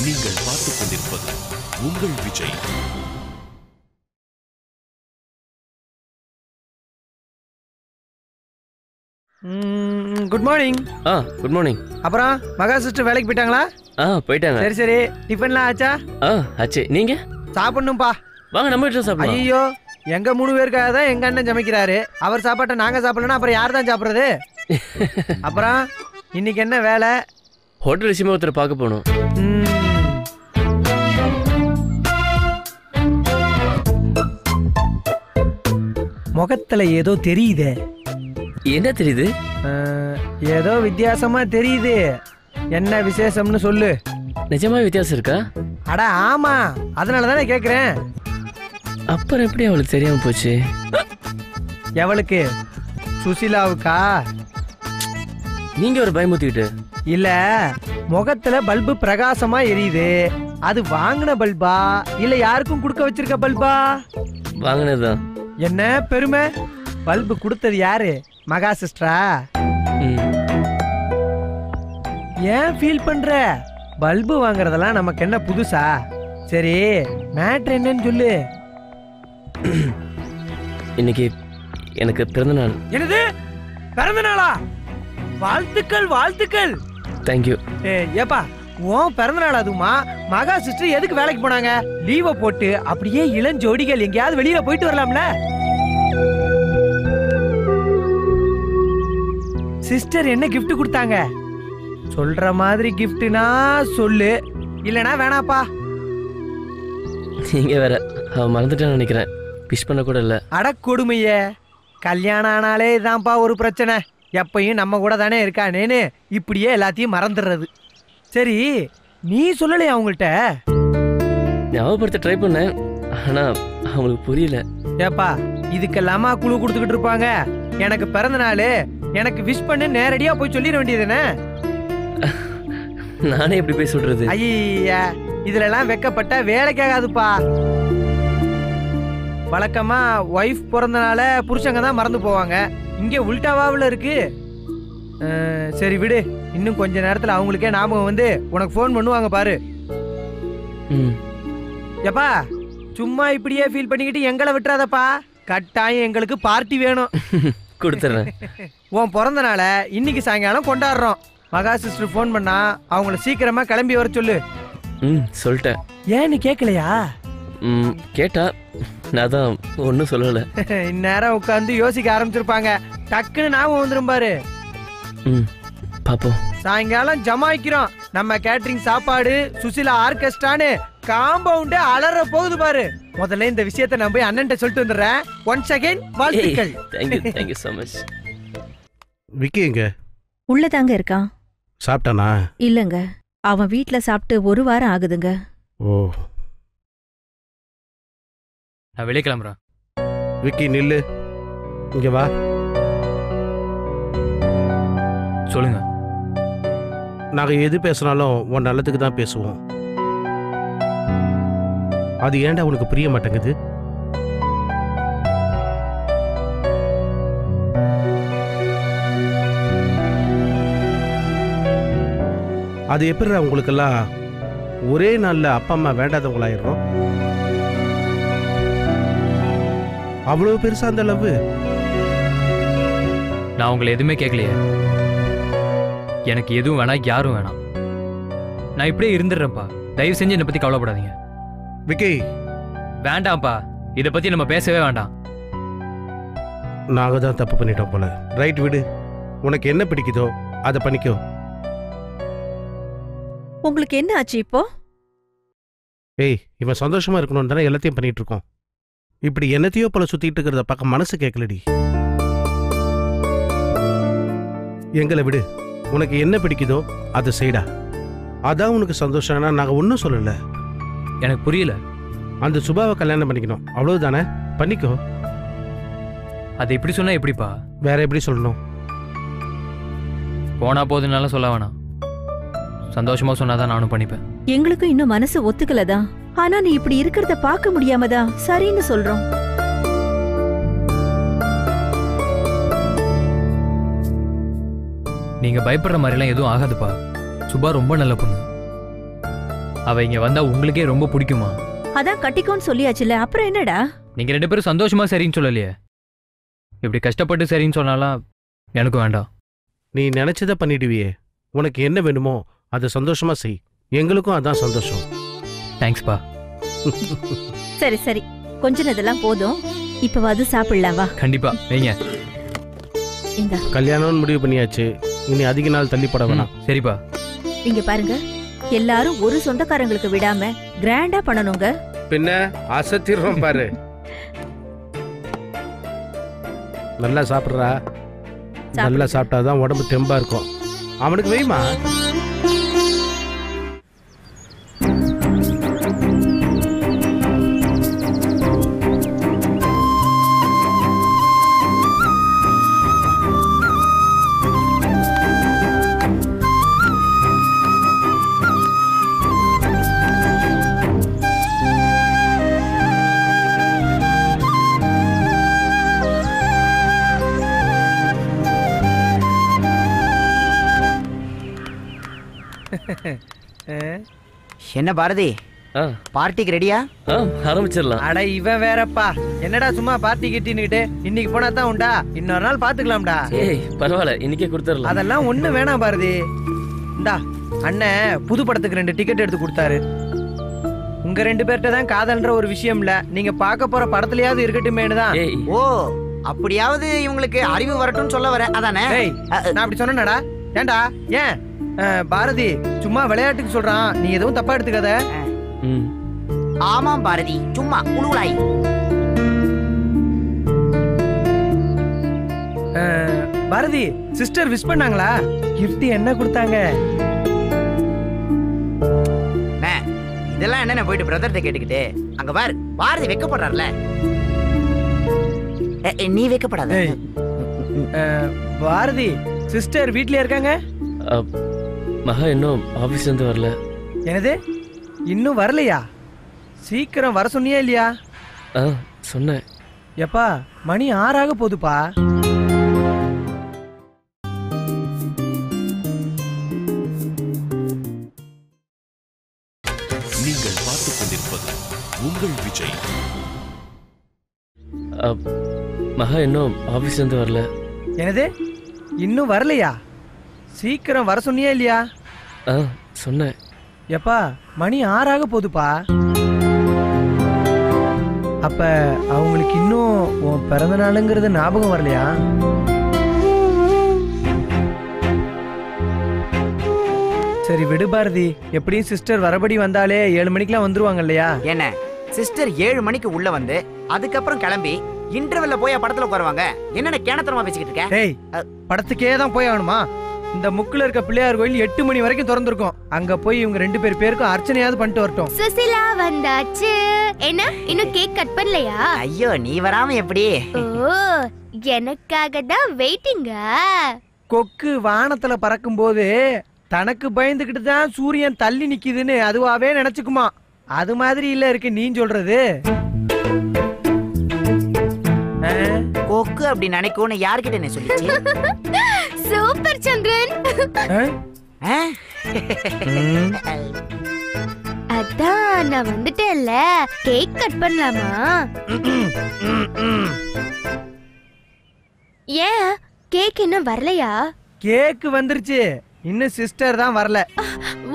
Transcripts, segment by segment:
நீங்கள் பார்த்துக் கொண்டிருப்பது உங்கள் Vijay. Good morning. Good morning. அப்புறம் மகா சிஸ்டர் வேலைக்கு போயிட்டாங்களா? போயிட்டாங்க. சரி சரி. டிஃபன்லாம் ஆச்சா? ஆச்சு. நீங்க சாப்பிடணும்பா. வாங்க நம்ம வீட்டுல சாப்பிடலாம். ஐயோ, எங்க 3 பேருக்காக தான் எங்க அண்ணன் சமைக்கிறாரு. அவர் சாப்பாட்டை நாங்க சாப்பிடலன்னா அப்புறம் யார் தான் சாப்பிடுறது? அப்புறம் இன்னைக்கு என்ன வேலை? ஹோட்டல் விஷயமா ஒருத்தர் பார்க்க போகணும். முகத்துல ஏதோ தெரியுதே. என்ன தெரியுது? ஏதோ வித்தியாசமா தெரியுது. என்ன விசேஷம்னு சொல்லு. நிஜமா வித்தியாசம் இருக்கா? அட ஆமா, அதனாலதானே கேக்குறேன். அப்புறம் எப்படி அவளுக்கு தெரியாம போச்சு? எவளுக்கு? சுசிலாவுக்கா? நீங்க ஒரு பயமுத்திக்கிட்டு. இல்ல, முகத்துல பல்பு பிரகாசமா எரியுது. அது வாங்கின பல்பா இல்ல யாருக்கும் கொடுக்க வச்சிருக்க பல்பா? வாங்கினதுதான். என்ன பெருமை? பல்பு கொடுத்தது யாரு? மகா சிஸ்டரா? ஏன் ஃபீல் பண்ற? பல்பு வாங்குறதெல்லாம் நமக்கு என்ன புதுசா? சரி, மேட்ரு என்னன்னு சொல்லு. இன்னைக்கு எனக்கு பிறந்த நாள். என்னது பிறந்த நாளா? வாழ்த்துக்கள் வாழ்த்துக்கள். தேங்க்யூ. ஏப்பா, உன் பிறந்த நாள் அதுமா? மகா சிஸ்டர் எதுக்கு வேலைக்கு போனாங்க? லீவை போட்டு அப்படியே இளஞ்சோடிகள் எங்கேயாவது வெளியில போயிட்டு வரலாம்ல? சிஸ்டர் என்ன கிஃப்ட் கொடுத்தாங்க? சொல்ற மாதிரி கிஃப்ட்னா சொல்லு, இல்லனா வேணாப்பா. நீங்க வேற, அவ மறந்துட்டேன்னு நினைக்கிறேன். விஷ் பண்ண கூட இல்ல. அட கொடுமைய, கல்யாணம் ஆனாலே இதான்ப்பா ஒரு பிரச்சனை. எப்பயும் நம்ம கூட தானே இருக்கானேன்னு இப்படியே எல்லாத்தையும் மறந்துடுறது. சரி, நீ சொல்லலையா அவங்கள்ட்ட? ஞாபகப்படுத்த ட்ரை பண்ணேன், ஆனா அவங்களுக்கு புரியல. ஏப்பா, இதுக்கெல்லாமா குழு கொடுத்துக்கிட்டு இருப்பாங்க? எனக்கு பிறந்த நாள், எனக்கு விஷ் பண்ணு நேரடியா போய் சொல்லிட வேண்டியதுன்னு. நானே எப்படி போய் சொல்றது? ஐயா, இதுல எல்லாம் வெக்கப்பட்ட வேலைக்காகாதுப்பா. வழக்கமா ஒய்ஃப் பிறந்தனால புருஷங்க தான் மறந்து போவாங்க. இங்க உல்டாவாவில் இருக்கு. சரி விடு, இன்னும் கொஞ்ச நேரத்துல அவங்களுக்கே ஞாபகம் வந்து உனக்கு ஃபோன் பண்ணுவாங்க பாரு. எப்பா, சும்மா இப்படியே ஃபீல் பண்ணிக்கிட்டு எங்களை விட்டுறாதப்பா. கட்டாயம் எங்களுக்கு பார்ட்டி வேணும். கொடுத்துறேன். உன் பிறந்த நாள இன்னைக்கு சாயங்காலம் கொண்டாடுறோம். மகா சிஸ்டர் ஃபோன் பண்ணா அவங்கள சீக்கிரமா கிளம்பி வர சொல்லு. சொல்லிட்டேன். ஏன்னு கேட்கலையா? கேட்டா நான் தான் ஒன்னும் சொல்லல. இந்நேரம் உட்காந்து யோசிக்க ஆரம்பிச்சிருப்பாங்க. டக்குன்னு ஞாபகம் வந்துரும் பாரு. பாப்போம். சாயங்காலம் ஜமாய்க்கிறோம். நம்ம கேட்டரிங் சாப்பாடு, சுசிலா ஆர்கெஸ்ட்ரான்னு காம்பவுண்டே அலற போகுது பாரு. முதல்ல இந்த விஷயத்தை நான் போய் அண்ணன்ட்ட சொல்லிட்டு வந்துடுறேன். ஒன்ஸ் அகைன் வாழ்த்துக்கள். Thank you so much. Vicky எங்க? உள்ளதாங்க இருக்கான். சாப்பிட்டானா? இல்லங்க, அவன் வீட்ல சாப்பிட்டு 1 வாரம் ஆகுதுங்க. ஓ, நான் வெளியே கிளம்புறேன். விக்கி நில்லு, இங்க வா. சொல்லுங்க. நாங்க எது பேசினாலும் உன் நல்லதுக்கு தான் பேசுவோம். அது ஏன்டா உனக்கு புரிய மாட்டேங்குது? அது எப்படிடா உங்களுக்கெல்லாம் ஒரே நாள்ல அப்பா அம்மா வேண்டாதவங்களாயிரும்? அவ்வளவு பெருசா அந்த லவ்? நான் உங்களை எதுவுமே கேட்கலையே. எனக்கு எதுவும் வேணாம், யாரும் வேணாம். நான் இப்படியே இருந்துடுறேன்ப்பா. தயவு செஞ்சு என்னை பத்தி கவலைப்படாதீங்க. விக்கி, வேண்டாம்ப்பா, இதை பத்தி நம்ம பேசவே வேண்டாம். நாங்க தான் தப்பு பண்ணிட்டோம் போல. ரைட், விடு. உனக்கு என்ன பிடிக்குதோ அதை பண்ணிக்கோ. உங்களுக்கு என்ன ஆச்சு இப்போ? ஏய், இவன் சந்தோஷமா இருக்கணும் தானே எல்லாத்தையும் பண்ணிட்டு இருக்கோம். இப்படி என்னத்தையோ போல சுத்திட்டு இருக்கிறத பார்க்க மனசு கேட்கலடி. எங்களை விடு. உனக்கு என்ன பிடிக்குதோ அதை செய்டா. அதான் உனக்கு சந்தோஷம்னா நாங்க ஒன்னும் சொல்லல. எனக்கு புரியல. அந்த சுபாவை கல்யாணம் பண்ணிக்கணும், அவ்வளவுதானே? பண்ணிக்கோ. அதை இப்படி சொன்னா எப்படிப்பா? வேற எப்படி சொல்லணும்? போனா போதுனால சொல்ல வேணாம். சந்தோஷமா சொன்னாதான் நானும் பண்ணிப்பேன். எங்களுக்கும் இன்னும் மனசு ஒத்துக்கலதான். ஆனா நீ இப்படி இருக்கிறத பார்க்க முடியாமதான் சரின்னு சொல்றோம். நீங்க பயப்படுற மாதிரிலாம் எதுவும் ஆகாதுப்பா. சுபா ரொம்ப நல்ல பொண்ணு. அவ இங்க வந்தா உங்களுக்கே ரொம்ப பிடிக்குமா? அதான் கட்டிக்கோன்னு சொல்லியாச்சுல, அப்புறம் என்னடா? நீங்க 2 பேரும் சந்தோஷமா சரின்னு சொல்லலையே. இப்படி கஷ்டப்பட்டு சரின்னு சொன்னாலாம் எனக்கு வேண்டாம். நீ நினைச்சதை பண்ணிடுவியே. உனக்கு என்ன வேணுமோ அதை சந்தோஷமா செய். எங்களுக்கும் அதான் சந்தோஷம். தேங்க்ஸ்பா. சரி சரி, கொஞ்சம் இதெல்லாம் போதும். இப்பவாது சாப்பிடலாம் வா. கண்டிப்பா வைங்க. இந்த கல்யாணம்னு முடிவு பண்ணியாச்சு. இனி அதிக நாள் தள்ளிப்பட வேணாம். சரிப்பா. இங்க பாருங்க, எல்லாரும் ஒரு சொந்தக்காரங்களுக்கு விடாம கிராண்டா பண்ணணுங்க. பின்ன அசத்திடுறோம் பாரு. நல்லா சாப்பிட்றா. நல்லா சாப்பிட்டாதான் உடம்பு தெம்பா இருக்கும். அவனுக்கு வைமா. என்ன பாரதி, ஆ பார்ட்டிக்கு ரெடியா? ஆ ஆரம்பிச்சிடலாம். அட இவன் வேறப்பா, என்னடா சும்மா பார்ட்டி கிட்டின்னுகிட்டு இன்னைக்கு போனா தான் உண்டா, இன்னொரு நாள் பாத்துக்கலாம்டா. ஏய் பரவாயில்ல, இன்னைக்கே கொடுத்துடலாம். அதெல்லாம் ஒண்ணு வேணாம் பாரதி. இந்தா அண்ணன் புது படத்துக்கு 2 டிக்கெட் எடுத்து கொடுத்தாரு. உங்க 2 பேர்ட்ட தான் காதல்ன்ற ஒரு விஷயம் இல்ல, நீங்க பார்க்க போற படத்துலயாவது இருக்கட்டுமேனு தான். ஏய் ஓ, அப்படியாவது இவங்களுக்கு அறிவு வரட்டும்னு சொல்ல வர, அதானே? ஏய் நான் அப்படி சொன்னேனடா? ஏன்டா? ஏன் பாரதி சும்மா விளையாட்டுக்கு சொல்றான், நீ எதுவும் தப்பா எடுத்துக்காத. ம் ஆமாம் பாரதி, சும்மா உழுவுலாய். பாரதி சிஸ்டர் விஷ் பண்ணாங்களா? கிஃப்ட் என்ன கொடுத்தாங்க? இதெல்லாம் என்ன போயிட்டு பிரதர்ட்ட கேட்டுக்கிட்டு அங்க பாரு, பாரதி வெக்கப்படுறாருல. நீ வெக்கப்படாத. பாரதி சிஸ்டர் வீட்லயே இருக்காங்க? மகா இன்னும் ஆபீஸ்ல இருந்து வரல. என்னது, இன்னும் வரலையா? சீக்கிரம் வர சொன்னியா இல்லையா? ஆ சொன்னேன். எப்பா மணி 6 போகுதுப்பா. நீங்கள் பார்த்துக் கொண்டிருப்பது உங்கள் விஜய். மகா இன்னும் ஆபீஸ்ல இருந்து வரல. என்னது, இன்னும் வரலையா? சீக்கிரம் வர சொன்னியா இல்லையா? ஆ சொன்னேன். எப்பா மணி 6 போகுதுப்பா. அப்ப அவங்களுக்கு இன்னும் உன் பிறந்த நாளுங்கிறது ஞாபகம் வரலையா? சரி விடு பாரதி, எப்படியும் சிஸ்டர் வரபடி வந்தாலே 7 மணிக்கெல்லாம் வந்துருவாங்க இல்லையா? என்ன சிஸ்டர் 7 மணிக்கு உள்ள வந்து அதுக்கப்புறம் கிளம்பி இன்டர்வெல்ல போய் படத்துல உட்காருவாங்க? என்னென்ன கேனத்தனமா பேசிக்கிட்டு இருக்க? டேய், படத்துக்கே தான் போய் ஆகணுமா? இந்த முக்குல இருக்க பிள்ளையார் கோயில் 8 மணி வரைக்கும் திறந்திருக்கும். அங்க போய் இவங்க 2 பேருக்கும் அர்ச்சனையாவது பண்ணிட்டு வரட்டும். சுசிலா வந்தாச்சு. என்ன இன்னும் கேக் கட் பண்ணலையா? ஐயோ, நீ வராம எப்படி? ஓ, எனக்காக தான் வெயிட்டிங்கா? கொக்கு வானத்துல பறக்கும் போது தனக்கு பயந்துகிட்டு தான் சூரியன் தள்ளி நிக்குதுன்னு அதுவாவே நினைச்சுக்குமா. அது மாதிரி இல்ல இருக்கு நீ சொல்றது. கொக்கு அப்படி நினைக்கும்னு யார்கிட்ட என்ன சொல்லிச்சு? சூப்பர் சந்திரன். அதான் நான் வந்துட்டேன்ல, கேக் கட் பண்ணலாமா? ஏன் கேக் இன்னும் வரலையா? கேக் வந்துருச்சு, இன்னும் சிஸ்டர் தான் வரல.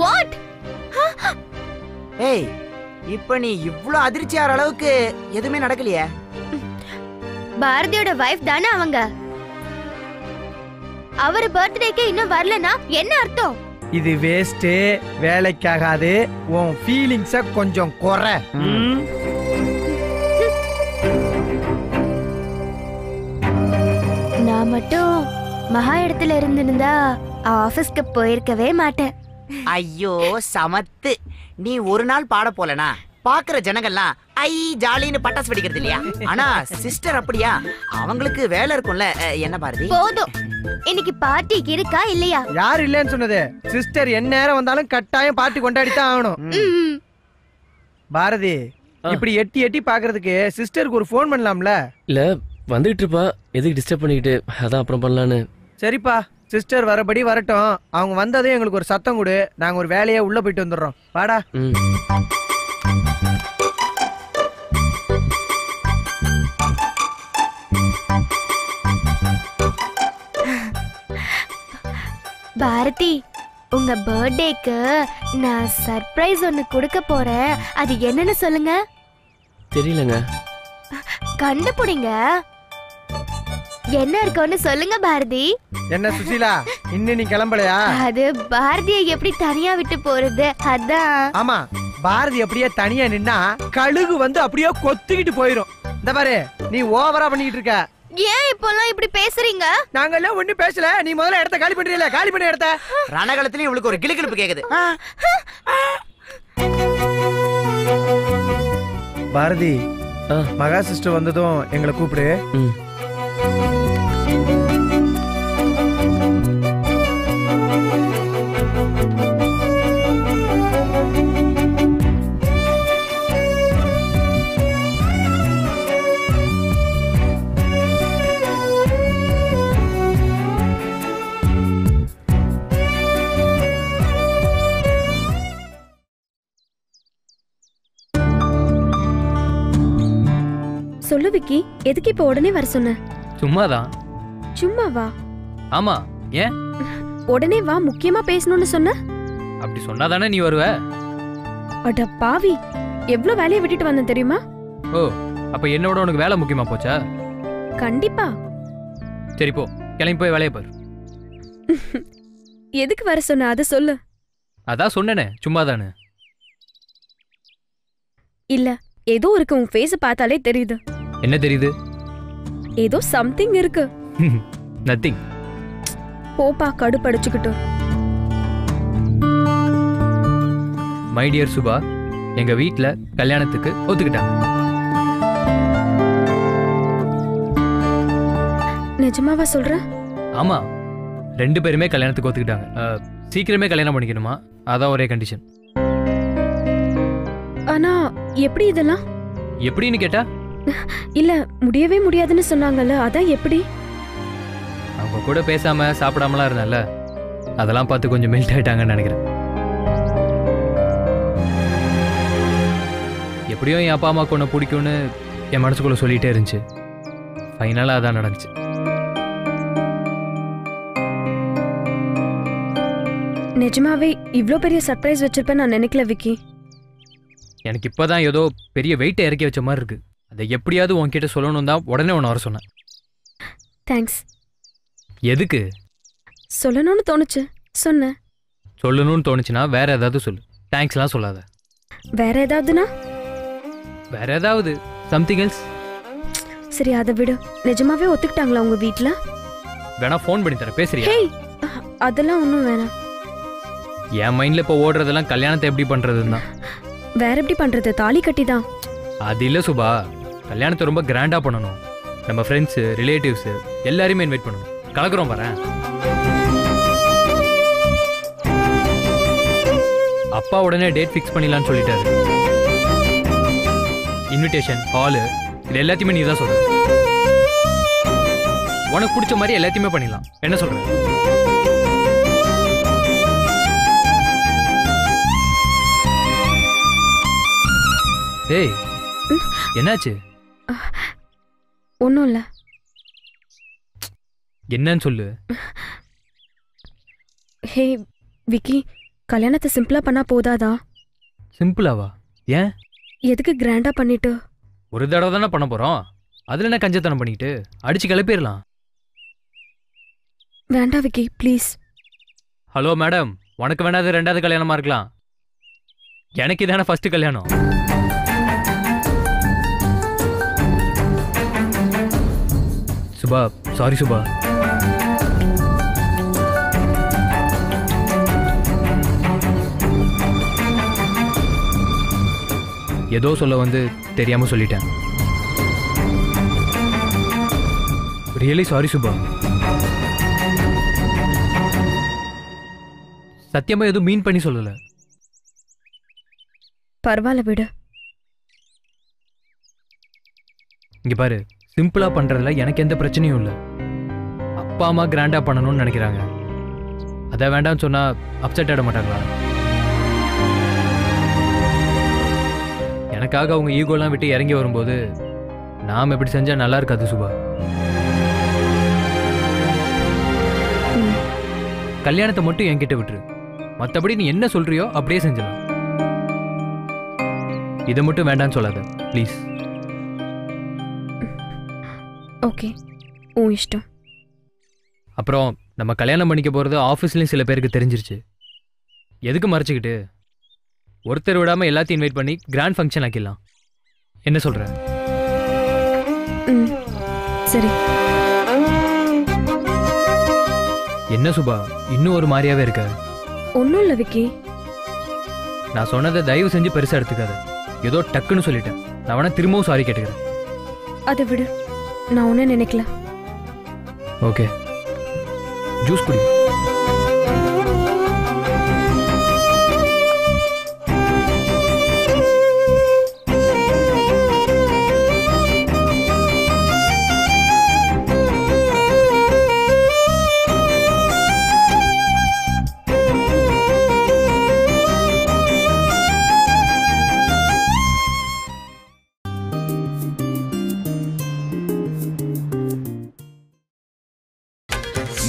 வாட்? ஏய், இப்ப நீ இவ்ளோ அதிர்ச்சி ஆற அளவுக்கு எதுவுமே நடக்கலையே. பாரதியோட வைஃப் தானே அவங்க. அவர் பர்த்டேக்கு இன்னும் வரலனா என்ன அர்த்தம்? இது வேஸ்ட், வேலைக்காகாது. உன் ஃபீலிங்ஸ கொஞ்சம் குறை. நான் மட்டும் மகா இடத்துல இருந்திருந்தா ஆபீஸ்க்கு போயிருக்கவே மாட்டேன். ஐயோ சமத்து, நீ ஒரு நாள் பாட போலனா பாக்குற ஜனங்கள்லாம் ஐ ஜாலின்னு பட்டாசு வெடிக்கிறது இல்லையா? ஆனா சிஸ்டர் அப்படியா? அவங்களுக்கு வேலை இருக்கும்ல. என்ன பாரதி? போதும், இன்னைக்கு பார்ட்டி இருக்கா இல்லையா? யார் இல்லன்னு சொன்னது? சிஸ்டர் என்ன நேரம் வந்தாலும் கட்டாயம் பார்ட்டி கொண்டாடித்தான் ஆகணும். பாரதி, இப்படி எட்டி எட்டி பாக்குறதுக்கு சிஸ்டருக்கு ஒரு ஃபோன் பண்ணலாம்ல? இல்ல வந்துட்டு இருப்பா, எதுக்கு டிஸ்டர்ப் பண்ணிக்கிட்டு, அதான் அப்புறம் பண்ணலான்னு. சரிப்பா, சிஸ்டர் வரபடி வரட்டும். அவங்க வந்ததும் எங்களுக்கு ஒரு சத்தம் கொடு. நாங்க ஒரு வேலையா உள்ள போயிட்டு வந்துடுறோம். வாடா. ம். பாரதி, உங்க பர்த்டேக்கு நான் சர்ப்ரைஸ் ஒன்னு கொடுக்க போறேன். அது என்னன்னு சொல்லுங்க. தெரியலங்க. கண்டுபிடிங்க. என்ன இருக்குன்னு சொல்லுங்க பாரதி. என்ன சுசீலா, இன்னும் நீ கிளம்பலையா? அது பாரதியை எப்படி தனியா விட்டு போறது, அதான். ஆமா, பாரதி அப்படியே தனியா நின்னா கழுகு வந்து அப்படியே கொத்திக்கிட்டு போயிரும். இந்த பாரு, நீ ஓவரா பண்ணிக்கிட்டு இருக்க. ஏன் இப்பெல்லாம் இப்படி பேசுறீங்க? நாங்க எல்லாம் ஒண்ணும் பேசல. நீ முதல்ல இடத்த காலி பண்றீல? காலி பண்ண இடத்த. ரணகலத்திலயும் இவளுக்கு ஒரு கிளுகிளுப்பு கேக்குது. பாரதி, ஆ. மகா சிஸ்டர் வந்ததும் எங்களை கூப்பிடு. ம். சொல்லு விக்கி, எதுக்கு இப்ப உடனே வர சொன்ன? சும்மாதான். சும்மா வா. ஆமா, ஏன்? உடனே வா, முக்கியமா பேசணும்னு சொன்ன. அப்படி சொன்னாதானே நீ வருவ. அட பாவி, எவ்வளவு வேலையை விட்டுட்டு வந்தேன் தெரியுமா? ஓ, அப்ப என்னோட உனக்கு வேலை முக்கியமா போச்சா? கண்டிப்பா. சரி போ, கிளம்பி போய் வேலையை பாரு. எதுக்கு வர சொன்ன அத சொல்லு. அதான் சொன்னேனே, சும்மாதானே. இல்ல, ஏதோ இருக்கு, உன் ஃபேஸ் பார்த்தாலே தெரியுது. என்ன தெரியுது? ஏதோ சம்திங் இருக்கு. நத்திங். போப்பா, கடுப்படிச்சுக்கிட்டு. மை டியர் சுபா, எங்க வீட்ல கல்யாணத்துக்கு ஒத்துக்கிட்டாங்க. நிஜமாவா சொல்ற? ஆமா, 2 பேருமே கல்யாணத்துக்கு ஒத்துக்கிட்டாங்க. சீக்கிரமே கல்யாணம் பண்ணிக்கணுமா, அதான் ஒரே கண்டிஷன். ஆனா எப்படி இதெல்லாம்? எப்படின்னு கேட்டா, இல்ல முடியவே முடியாதுன்னு சொன்னாங்கல்ல, அதான் எப்படி? அவங்க கூட பேசாம சாப்பிடாமலாம் இருந்தால, அதெல்லாம் பார்த்து கொஞ்சம் மெல்ட் ஆயிட்டாங்கன்னு நினைக்கிறேன். எப்படியும் என் அப்பா அம்மாவுக்கு ஒன்று பிடிக்கும்னு என் மனசுக்குள்ள சொல்லிட்டே இருந்துச்சு. ஃபைனலாக அதான் நடந்துச்சு. நிஜமாவே இவ்ளோ பெரிய சர்ப்ரைஸ் வச்சிருப்பேன் நான் நினைக்கல விக்கி. எனக்கு இப்போதான் ஏதோ பெரிய வெயிட்டை இறக்கி வச்ச மாதிரி இருக்கு. அதை எப்படியாவது உன்கிட்ட சொல்லணும் தான் உடனே உன்னை வர சொன்னேன். தேங்க்ஸ். எதுக்கு? சொல்லணும்னு தோணுச்சு, சொன்னேன். சொல்லணும்னு தோணுச்சுன்னா வேற ஏதாவது சொல்லு, தேங்க்ஸ்லாம் சொல்லாத. வேற ஏதாவதுனா? வேற ஏதாவது, சம்திங் எல்ஸ். சரி, அதை விடு. நிஜமாவே ஒத்துக்கிட்டாங்களா உங்க வீட்ல? வேணா ஃபோன் பண்ணி தரேன், பேசுறியா? ஹேய், அதெல்லாம் ஒன்றும் வேணாம். என் மைண்ட்ல இப்போ ஓடுறதெல்லாம் கல்யாணத்தை எப்படி பண்றதுன்னு தான். வேற எப்படி பண்றது? தாலி கட்டி தான். அது இல்லை சுபா, கல்யாணத்தை ரொம்ப கிராண்டா பண்ணணும். நம்ம ஃப்ரெண்ட்ஸு, ரிலேட்டிவ்ஸு எல்லாரையுமே இன்வைட் பண்ணணும். கலக்குறோம் பாரு. அப்பா உடனே டேட் ஃபிக்ஸ் பண்ணிடலான்னு சொல்லிட்டாரு. இன்விடேஷன், ஹாலு, இது எல்லாத்தையுமே நீ தான் சொல்ற. உனக்கு பிடிச்ச மாதிரி எல்லாத்தையுமே பண்ணிடலாம். என்ன சொல்ற? ஏய், என்னாச்சு? ஒன்றும் இல்லை. என்னன்னு சொல்லு. ஹே விக்கி, கல்யாணத்தை சிம்பிளா பண்ணா போதாதா? சிம்பிளாவா? ஏன்? எதுக்கு கிராண்டா பண்ணிட்டு? ஒரு தடவை தானே பண்ண போறோம், அதுல என்ன கஞ்சத்தனம் பண்ணிக்கிட்டு அடிச்சு கிளப்பிடலாம். வேண்டாம் விக்கி, ப்ளீஸ். ஹலோ மேடம், உனக்கு வேணாது 2வது கல்யாணமா இருக்கலாம், எனக்கு இதான ஃபர்ஸ்ட் கல்யாணம். சுபா, சாரி சுபா. ஏதோ சொல்ல வந்து தெரியாம சொல்லிட்டேன். Really sorry Subha. சத்தியமா எதுவும் மீன் பண்ணி சொல்லல. பரவாயில்ல விடு. இங்க பாரு, சிம்பிளா பண்றதுல எனக்கு எந்த பிரச்சனையும் இல்லை. அப்பா அம்மா கிராண்டா பண்ணணும்னு நினைக்கிறாங்க, அதை வேண்டாம்னு சொன்னா அப்செட் ஆகிட மாட்டாங்களா? எனக்காக அவங்க ஈகோலாம் விட்டு இறங்கி வரும்போது நாம் எப்படி செஞ்சா நல்லா இருக்காது சுபா. கல்யாணத்தை மட்டும் என்கிட்ட விட்டுரு, மற்றபடி நீ என்ன சொல்றியோ அப்படியே செஞ்சலாம். இதை மட்டும் வேண்டான்னு சொல்லாத ப்ளீஸ். ஓகே, உன் இஷ்டம். அப்புறம் நம்ம கல்யாணம் பண்ணிக்க போகிறது ஆஃபீஸ்லேயும் சில பேருக்கு தெரிஞ்சிருச்சு. எதுக்கு மறைச்சிக்கிட்டு ஒருத்தர் விடாமல் எல்லாத்தையும் இன்வைட் பண்ணி கிராண்ட் ஃபங்க்ஷன் ஆக்கிடலாம். என்ன சொல்கிற? சரி. என்ன சுபா இன்னும் ஒரு மாதிரியாவே இருக்க? ஒன்றும் இல்லை விக்கி. நான் சொன்னதை தயவு செஞ்சு பெருசாக எடுத்துக்காத. ஏதோ டக்குன்னு சொல்லிட்டேன். நான் வேணா திரும்பவும் சாரி கேட்டுக்கிறேன். அதை விடு, நான் ஒன்றும் நினைக்கல. ஓகே, ஜூஸ் குடி.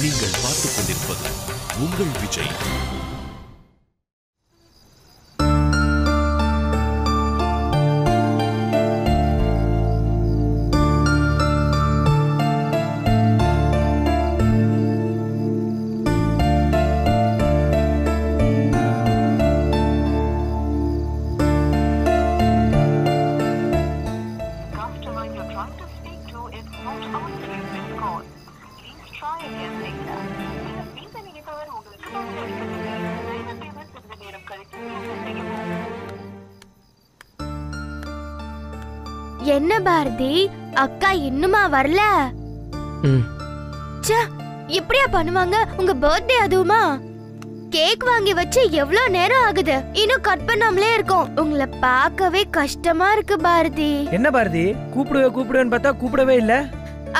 நீங்கள் பார்த்துக் கொண்டிருப்பது உங்கள் விஜய். என்ன பாரதி, அக்கா இன்னுமா வரல? ச்சே, இப்படியா பண்ணுவாங்க? உங்க பர்த்டே அதுவுமா? கேக் வாங்கி வச்சு எவ்வளவு நேரம் ஆகுது, இன்னும் கட் பண்ணாமலே இருக்கோம். உங்களை பார்க்கவே கஷ்டமா இருக்கு பாரதி. என்ன பாரதி, கூப்பிடுவேன்னு பார்த்தா கூப்பிடவே இல்ல.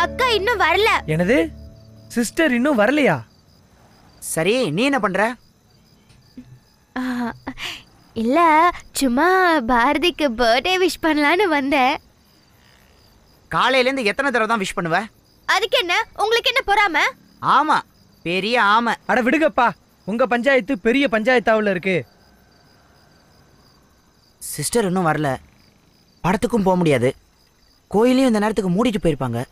அக்கா இன்னும் வரல. என்னது, சிஸ்டர் இன்னும் வரலையா? சரி, நீ என்ன பண்ற? இல்ல, சும்மா பாரதிக்கு பர்த்டே விஷ் பண்ணலான்னு வந்தேன். காலையில இருந்து எத்தனை தடவை தான் விஷ் பண்ணுவ? அதுக்கு என்ன, உங்களுக்கு என்ன பொறாம? ஆமா, பெரிய ஆமை. அட விடுங்கப்பா, உங்க பஞ்சாயத்து பெரிய பஞ்சாயத்தாவுல இருக்கு. சிஸ்டர் இன்னும் வரல, படத்துக்கும் போக முடியாது, கோயிலையும் இந்த நேரத்துக்கு மூடிட்டு போயிருப்பாங்க.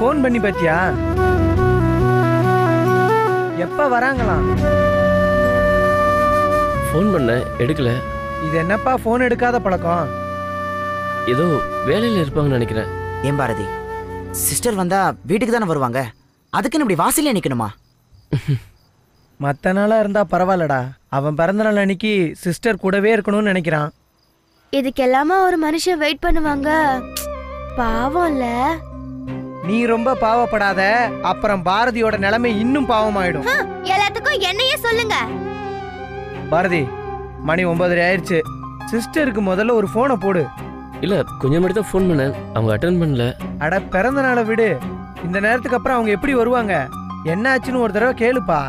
போன் பண்ணி பாத்தியா? எப்ப வராங்களாம்? ஃபோன் பண்ண எடுக்கல. இது என்னப்பா போன் எடுக்காத பழக்கம்? ஏதோ வேலையில் இருப்பாங்கன்னு நினைக்கிறேன். ஏன் பாரதி, சிஸ்டர் வந்தா வீட்டுக்கு தானே வருவாங்க, அதுக்குன்னு இப்படி வாசலே நிக்கணுமா? மத்த நாளா இருந்தா பரவாயில்லடா, அவன் பிறந்த நாள் அன்னைக்கு சிஸ்டர் கூடவே இருக்கணும்னு நினைக்கிறான். இதுக்கெல்லாமா ஒரு மனுஷன் வெயிட் பண்ணுவாங்க? பாவம்ல. நீ ரொம்ப பாவப்படாத, அப்புறம் பாரதியோட நிலைமை இன்னும் பாவமாயிடும். எல்லாத்துக்கும் என்னையே சொல்லுங்க. பாரதி, மணி 9:30 ஆயிடுச்சு. சிஸ்டருக்கு முதல்ல ஒரு போனை போடு. இல்ல, கொஞ்சம் மட்டும் தான் ஃபோன் பண்ணேன், அவங்க அட்டன் பண்ணல. அட பிறந்த நாளை விடு, இந்த நேரத்துக்கு அப்புறம் அவங்க எப்படி வருவாங்க? என்ன ஆச்சுன்னு ஒரு தடவை கேளுப்பா.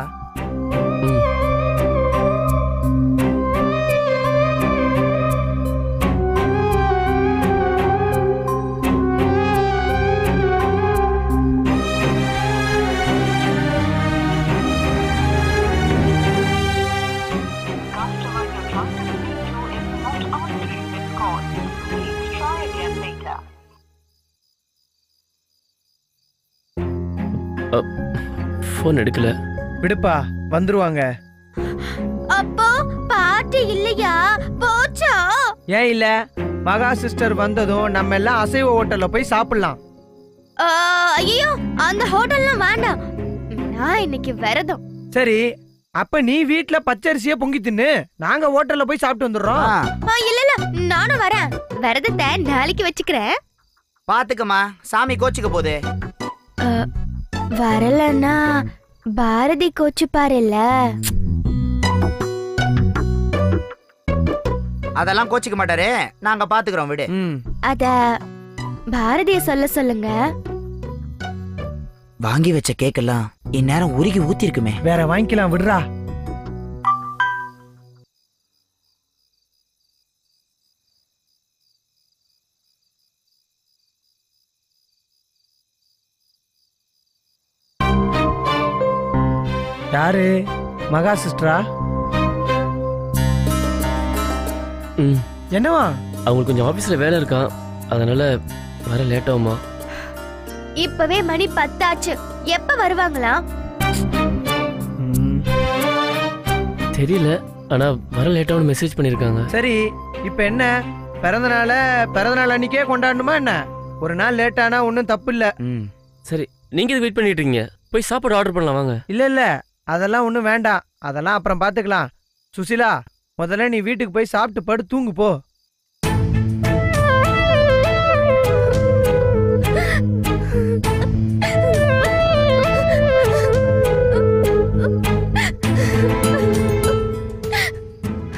ஃபோன் எடுக்கல. விடுப்பா, வந்துருவாங்க. அப்போ பாட்டி இல்லையா? போச்சா? ஏன் இல்ல, மகா சிஸ்டர் வந்ததும் நம்ம எல்லாம் அசைவ ஹோட்டல்ல போய் சாப்பிடலாம். ஐயோ, அந்த ஹோட்டல்லாம் வேண்டாம், நான் இன்னைக்கு விரதம். சரி, அப்ப நீ வீட்ல பச்சரிசிய பொங்கி தின்னு, நாங்க ஹோட்டல்ல போய் சாப்பிட்டு வந்துடுறோம். இல்ல இல்ல, நானும் வரேன். விரதத்தை நாளைக்கு வச்சுக்கிறேன். பாத்துக்கமா, சாமி கோச்சுக்க போகுது. வரலன்னா பாரதி கோச்சு பாருல்ல. அதெல்லாம் கோச்சிக்க மாட்டாரு, நாங்க பாத்துக்கிறோம், விடு. அத பாரதிய சொல்ல சொல்லுங்க. வாங்கி வச்ச கேக் எல்லாம் இந்நேரம் உருகி ஊத்தி இருக்குமே. வேற வாங்கிக்கலாம் விடுறா. யாரு மகா சிஸ்டரா? ம் என்னவா? அவங்களுக்கு கொஞ்சம் ஆஃபீஸில் வேலை இருக்கான், அதனால வர லேட் ஆகுமா? இப்பவே மணி 10 ஆச்சு. எப்ப வருவாங்களா? தெரியல, ஆனால் வர லேட் ஆகும்னு மெசேஜ் பண்ணியிருக்காங்க. சரி, இப்ப என்ன பிறந்தநாள் அன்னைக்கே கொண்டாடணுமா என்ன? ஒரு நாள் லேட் ஆனா ஒன்றும் தப்பு இல்ல. சரி, நீங்கள் இது வெயிட் பண்ணிட்டு இருக்கீங்க, போய் சாப்பாடு ஆர்டர் பண்ணலாம் வாங்க. இல்ல அதெல்லாம் ஒன்றும் வேண்டாம், அதெல்லாம் அப்புறம் பார்த்துக்கலாம். சுசிலா, முதல்ல நீ வீட்டுக்கு போய் சாப்பிட்டு படு தூங்கு போ.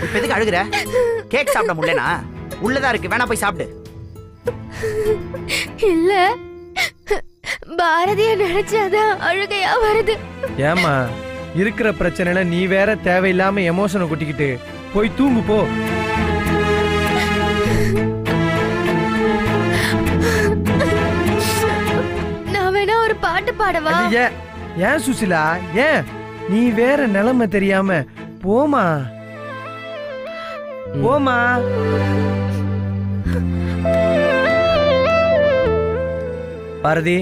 இப்ப எதுக்கு அழுகுற? கேக் சாப்பிட முடியலனா? உள்ளதா இருக்கு, வேணா போய் சாப்பிடு. இல்ல, பாரதிய நினைச்சாதான் அழுகையா வருது. ஏமா, இருக்கிற பிரச்சனைல நீ வேற தேவையில்லாம எமோஷனை கொட்டிக்கிட்டு போய் தூங்கு போ. நான் வேணா ஒரு பாட்டு பாடவா? ஏன் சுசிலா, ஏன் நீ வேற நிலைமை தெரியாம போமா போமா. பாரதி,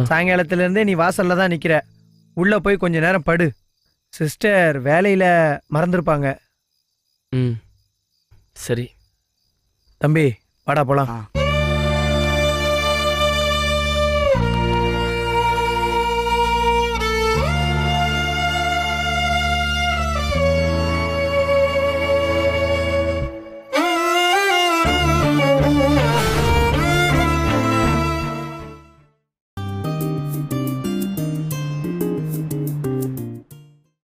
சாயங்காலத்துல இருந்தே நீ வாசல்ல தான் நிக்கிற. உள்ள போய் கொஞ்ச நேரம் படு. சிஸ்டர் வேலையில மறந்துருப்பாங்க. ம் சரி தம்பி, வாடா போலாம்.